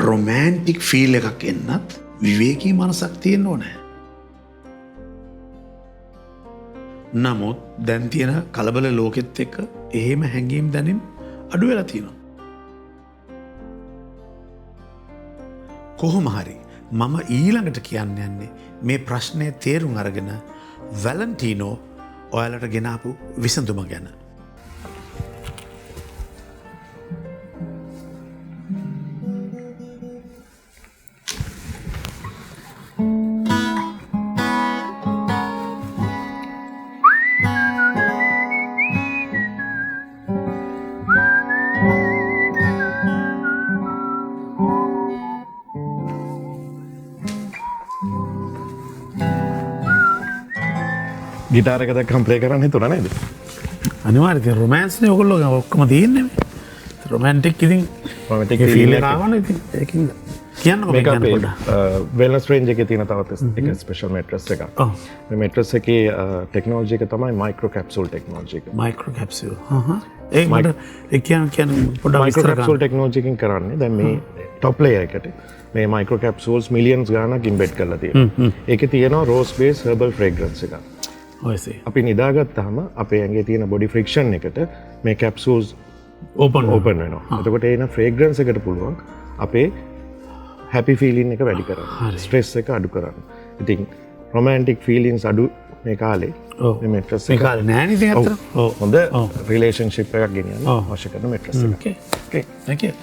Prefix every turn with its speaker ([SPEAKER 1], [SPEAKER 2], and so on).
[SPEAKER 1] Romantic feel එකක් එන්නත් විවේකී මනසක් තියෙන්න ඕනෑ. නමුත් දැන් තියෙන කලබල ලෝකෙත් එක්ක එහෙම හැඟීම් දැනීම් අඩු වෙලා තියෙනවා. කොහොම හරි මම ඊළඟට කියන්න යන්නේ මේ ප්‍රශ්නය තේරුම් අරගෙන වැලන්ටීනෝ ඔයාලට ගෙනාපු විසඳුම ගැන.
[SPEAKER 2] ගිටාර එක දැක්කම ප්ලේ කරන්න හිතුණා නේද?
[SPEAKER 1] අනිවාර්යයෙන් රොමෑන්ස්නේ ඔයගොල්ලෝ ඔක්කොම තියෙන්නේ. රොමැන්ටික් ඉතින්
[SPEAKER 2] රොමැන්ටික්
[SPEAKER 1] ෆීල්
[SPEAKER 2] ෆීල්
[SPEAKER 1] එක ආවනේ ඉතින් ඒකින්ද. කියන්නකෝ
[SPEAKER 2] මේක
[SPEAKER 1] මේක
[SPEAKER 2] අපේ
[SPEAKER 1] පොඩ්ඩක්.
[SPEAKER 2] වෙල්නස් රේන්ජ් එකේ තියෙන තවත් එක ස්පෙෂල් මැට්‍රස් එකක්.
[SPEAKER 1] ඔව්.
[SPEAKER 2] මේ මැට්‍රස් එකේ ටෙක්නොලොජි එක තමයි මයික්‍රෝ කැප්සූල් ටෙක්නොලොජි එක.
[SPEAKER 1] මයික්‍රෝ කැප්සියුල්. ඒක මට ඒ කියන්නේ පොඩ්ඩක්
[SPEAKER 2] මයික්‍රෝ
[SPEAKER 1] විස්තර
[SPEAKER 2] කැප්සූල්
[SPEAKER 1] කරන්න.
[SPEAKER 2] ටෙක්නොලොජි එකෙන් කරන්නේ දැන් මේ টොප් ලේයර් එකට මේ මයික්‍රෝ කැප්සූල්ස් මිලියන්ස් ගාණක් ඉම්බෙඩ් කරලා තියෙනවා. ඒකේ තියෙනවා රෝස් බේස් හර්බල් ෆ්‍රේග්‍රන්ස් එකක්.
[SPEAKER 1] ඔයසේ.
[SPEAKER 2] අපි නිදාගත්තාම අපේ ඇඟේ තියෙන බොඩි ෆ්‍රික්ෂන් එකට මේ කැප්සූල්ස්
[SPEAKER 1] ඕපන්
[SPEAKER 2] ඕපන් වෙනවා. එතකොට එන ෆ්‍රේග්‍රන්ස් එකට පුළුවන් අපේ හැපි ෆීලින් එක වැඩි කරන්න. ස්ට්‍රෙස් එක අඩු කරන්න. ඉතින් රොමැන්ටික් ෆීලින්ස් අඩු මේ කාලේ
[SPEAKER 1] ඔව්.
[SPEAKER 2] මේ මැට්‍රස්
[SPEAKER 1] මේ
[SPEAKER 2] එක
[SPEAKER 1] කාලේ නෑනේ ඉතින් අතට. ඔව්.
[SPEAKER 2] හොඳ රිලේෂන්ෂිප් එකක් ගෙනියන්න අවශ්‍ය කරන මැට්‍රස් එක.
[SPEAKER 1] Okay.
[SPEAKER 2] Okay.
[SPEAKER 1] Thank you.